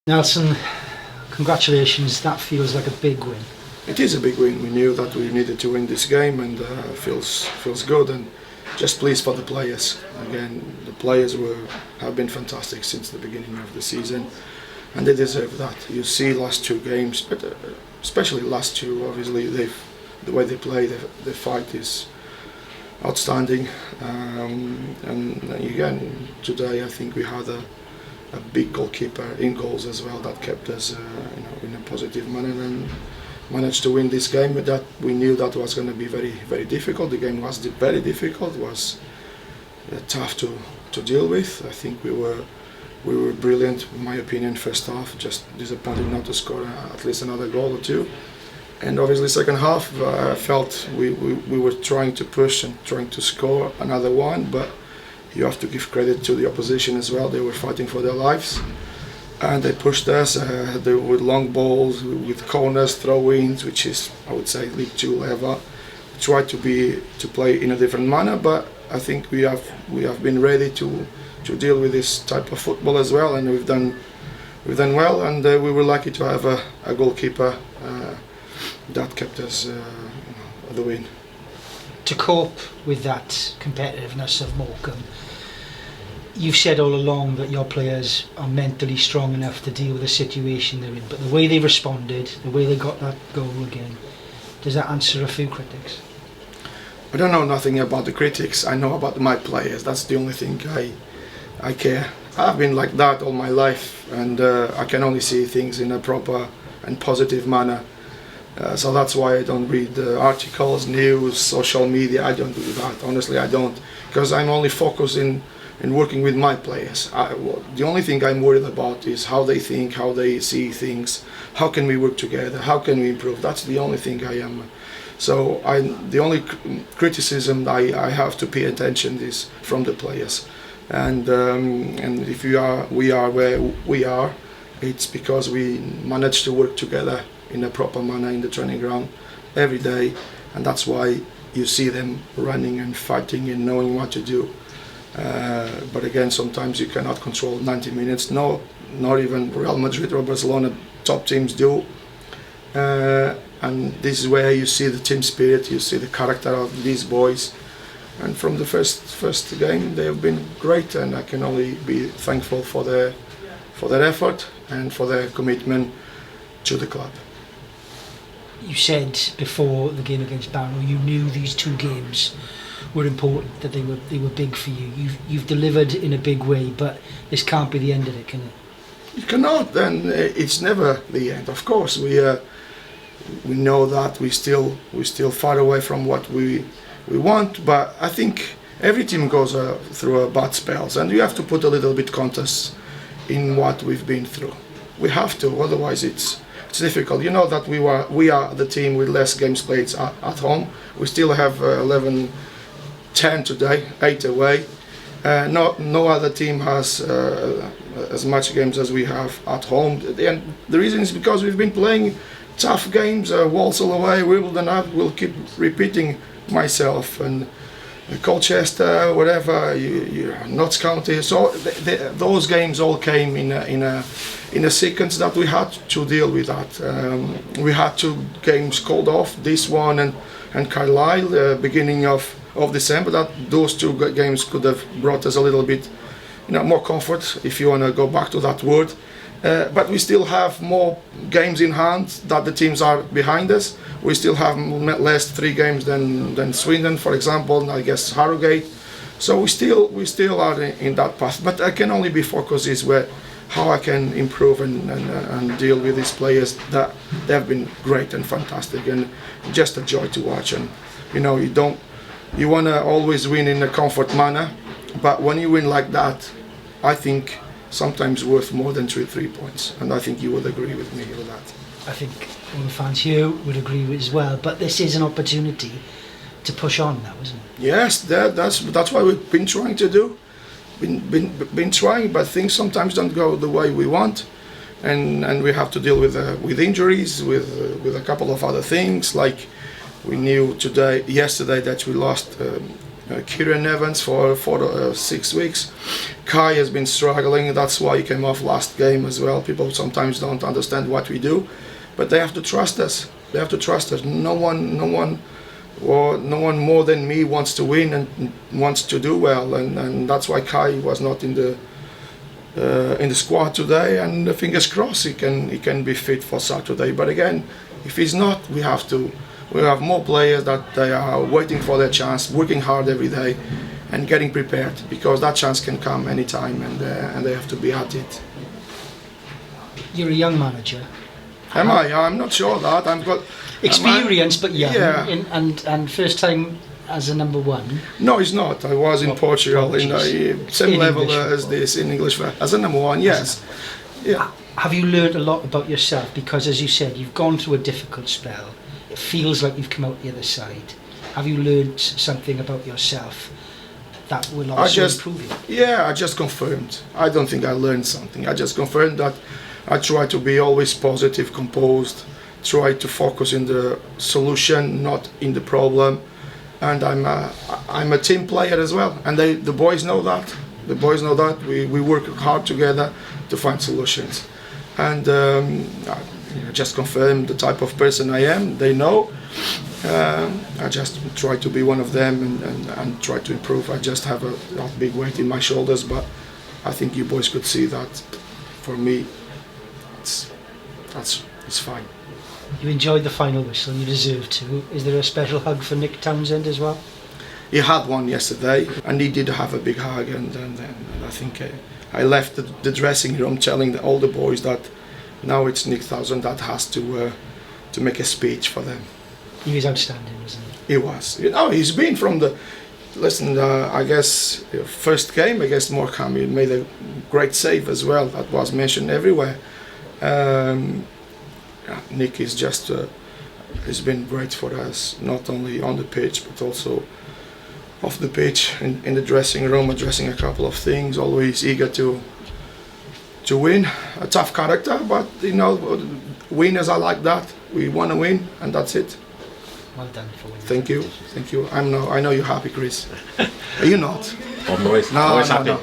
Nelson, congratulations. That feels like a big win. It is a big win. We knew that we needed to win this game, and feels good. And just pleased for the players. Again, the players have been fantastic since the beginning of the season, and they deserve that. You see, last two games, but especially last two, obviously the way they play, the fight is outstanding. And again, today I think we had a big goalkeeper in goals as well that kept us in a positive manner and managed to win this game. But that we knew that was going to be very, very difficult. The game was very difficult. It was tough to deal with. I think we were brilliant, in my opinion, first half. Just disappointed not to score at least another goal or two. And obviously second half, I felt we were trying to push and trying to score another one, but you have to give credit to the opposition as well. They were fighting for their lives, and they pushed us with long balls, with corners, throw-ins, which is, I would say, League 2 level. Tried to play in a different manner, but I think we have been ready to deal with this type of football as well, and we've done well, and we were lucky to have a goalkeeper that kept us the win. To cope with that competitiveness of Morecambe, you've said all along that your players are mentally strong enough to deal with the situation they're in, but the way they responded, the way they got that goal again, does that answer a few critics? I don't know nothing about the critics. I know about my players. That's the only thing I care. I've been like that all my life, and I can only see things in a proper and positive manner. So that's why I don't read articles, news, social media. I don't do that. Honestly, I don't, because I'm only focused in working with my players. The only thing I'm worried about is how they think, how they see things, how can we work together, how can we improve. That's the only thing I am. So the only criticism I have to pay attention is from the players. And if we are where we are, it's because we managed to work together in a proper manner in the training ground every day, and that's why you see them running and fighting and knowing what to do. But again, sometimes you cannot control 90 minutes. No, not even Real Madrid or Barcelona top teams do. And this is where you see the team spirit, you see the character of these boys. And from the first game, they have been great, and I can only be thankful for their effort and for their commitment to the club. You said before the game against Barrow, you knew these two games were important, that they were big for you. You've delivered in a big way, but this can't be the end of it, can it? It cannot, and it's never the end. Of course, we know that we're still far away from what we want, but I think every team goes through bad spells, and you have to put a little bit context in what we've been through. We have to, otherwise it's difficult. You know that we are the team with less games played at home. We still have 11-10 today, 8 away. No other team has as much games as we have at home. And the reason is because we've been playing tough games, Walsall away, Wimbledon up. We'll keep repeating myself, and Colchester, whatever, Notts County. So those games all came in a sequence that we had to deal with that. We had 2 games called off, this one and Carlisle, beginning of December. That those 2 games could have brought us a little bit, more comfort, if you want to go back to that word. But we still have more games in hand that the teams are behind us. We still have less 3 games than Swindon, for example, and I guess Harrogate. So we still are in that path. But I can only be focused is how I can improve and deal with these players. That they have been great and fantastic, and just a joy to watch. And you want to always win in a comfort manner, but when you win like that, I think sometimes worth more than 3 points, and I think you would agree with me with that. I think all the fans here would agree with as well, but this is an opportunity to push on now, isn't it? Yes, that's what we've been trying to do. Been trying, but things sometimes don't go the way we want, and we have to deal with injuries, with a couple of other things. Like we knew yesterday that we lost Kieran Evans for 6 weeks. Kai has been struggling. That's why he came off last game as well. People sometimes don't understand what we do, but they have to trust us. They have to trust us. No one more than me wants to win and wants to do well, and that's why Kai was not in the squad today. And fingers crossed he can be fit for Saturday. But again, if he's not, we have more players that they are waiting for their chance, working hard every day, and getting prepared, because that chance can come anytime, and they have to be at it. You're a young manager. Am I? I'm not sure that I've got experience, but young, yeah. And first time as a number one. No, it's not. I was in Portugal in the same In level English as this in English as a number one. Yes. Yeah. Have you learned a lot about yourself? Because as you said, you've gone through a difficult spell. It feels like you've come out the other side. Have you learned something about yourself that will also improve you? Yeah, I just confirmed. I don't think I learned something. I just confirmed that I try to be always positive, composed, try to focus in the solution, not in the problem. And I'm a team player as well, and the boys know that. The boys know that. We work hard together to find solutions. And I just confirm the type of person I am. They know. I just try to be one of them and try to improve. I just have a big weight in my shoulders, but I think you boys could see that for me, it's fine. You enjoyed the final whistle, you deserve to. Is there a special hug for Nick Townsend as well? He had one yesterday, and he did have a big hug, and I think I left the dressing room telling all the boys that now it's Nick Townsend that has to make a speech for them. He was outstanding, wasn't he? He was. You know, he's been from the... Listen, I guess first game against Morecambe, he made a great save as well. That was mentioned everywhere. Nick is just... he's been great for us, not only on the pitch, but also off the pitch, in the dressing room, addressing a couple of things, always eager to win. A tough character, but you know, winners are like that. We want to win, and that's it. Well done for winning. Thank you, thank you. I know you're happy, Chris. Are you not? I'm always happy. No.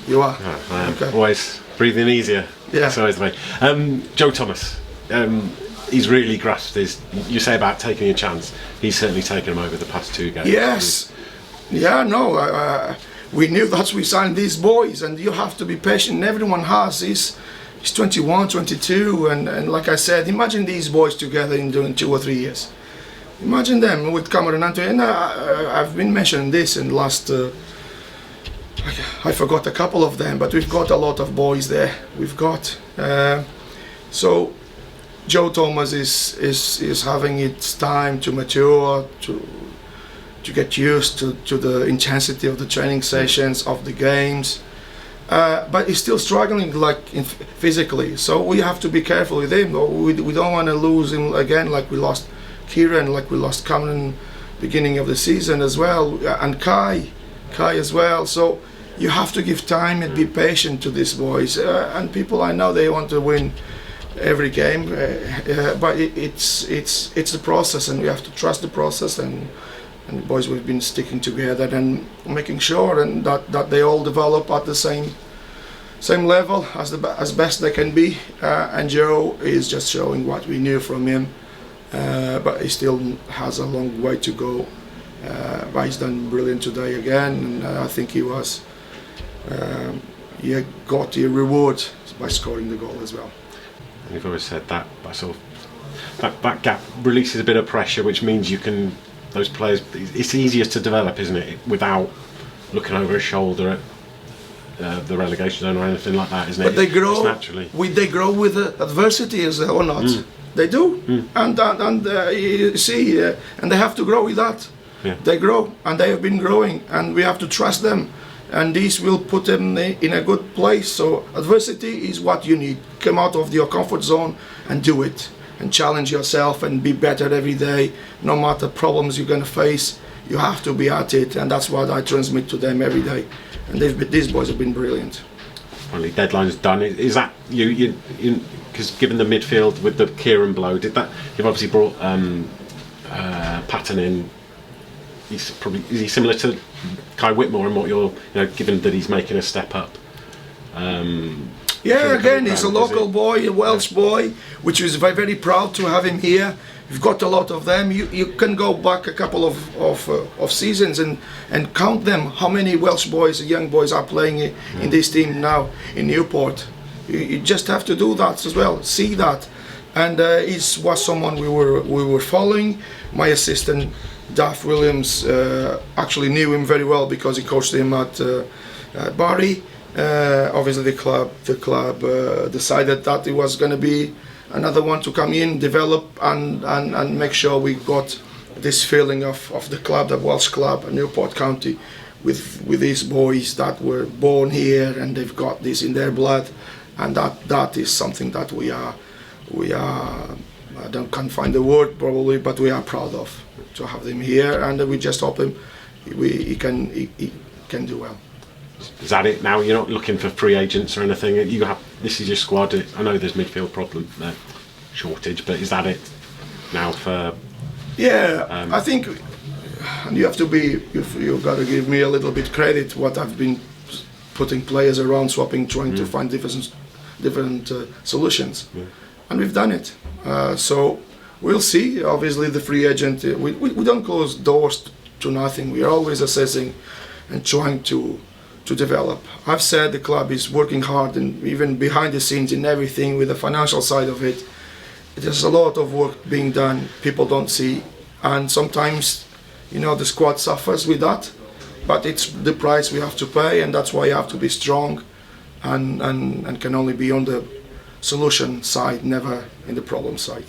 You are. No, I am. Okay. Always breathing easier. Yeah. That's always the way. Joe Thomas. He's really grasped his. You say about taking a chance. He's certainly taken him over the past 2 games. Yes. Yeah. No. We knew that we signed these boys, and you have to be patient. Everyone has. He's 21, 22, and like I said, imagine these boys together in doing 2 or 3 years. Imagine them with Cameron Anthony. And I've been mentioning this in the last. I forgot a couple of them, but we've got a lot of boys there. We've got. So Joe Thomas is having its time to mature, to get used to the intensity of the training sessions, of the games, but he's still struggling physically. So we have to be careful with him. We don't want to lose him again, like we lost Kieran, like we lost Cameron beginning of the season as well, and Kai as well. So you have to give time and be patient to these boys. And people, I know they want to win every game, but it's the process, and we have to trust the process. And the boys, we've been sticking together and making sure and that they all develop at the same level as best they can be. And Joe is just showing what we knew from him, but he still has a long way to go. But he's done brilliant today again, and I think he got the reward by scoring the goal as well. And you've always said that that gap releases a bit of pressure, which means you can. Those players, it's easier to develop, isn't it, without looking over his shoulder at the relegation zone or anything like that, isn't it? But they grow. It's naturally. They grow with adversity, as or not. They do, and you see, and they have to grow with that. Yeah. They grow, and they have been growing, and we have to trust them, and this will put them in a good place. So adversity is what you need. Come out of your comfort zone and do it. And challenge yourself and be better every day. No matter problems you're going to face, you have to be at it, and that's what I transmit to them every day. And these boys have been brilliant. Finally, deadline's done. Is that you? Because given the midfield with the Kieran blow, did that? You've obviously brought Patton in is he similar to Kai Whitmore in what you're, given that he's making a step up? Yeah, again, he's a local boy, a Welsh boy, which is very, very proud to have him here. We've got a lot of them. You can go back a couple of seasons and count them. How many Welsh boys, young boys, are playing in this team now in Newport? You just have to do that as well. See that, and he was someone we were following. My assistant, Duff Williams, actually knew him very well because he coached him at Barry. Obviously, the club decided that it was going to be another one to come in, develop, and make sure we got this feeling of the club, the Welsh club, Newport County, with these boys that were born here and they've got this in their blood, and that is something that we are. Can't find the word probably, but we are proud of to have them here, and we just hope he can do well. Is that it now? You're not looking for free agents or anything? This is your squad. I know there's midfield problem, shortage, but is that it now for? Yeah, I think, and you have to be. You've got to give me a little bit credit. What I've been putting players around, swapping, trying to find different solutions, and we've done it. So we'll see. Obviously, the free agent. We don't close doors to nothing. We are always assessing and trying to develop. I've said the club is working hard, and even behind the scenes in everything with the financial side of it, there's a lot of work being done people don't see, and sometimes the squad suffers with that, but it's the price we have to pay, and that's why you have to be strong and can only be on the solution side, never in the problem side.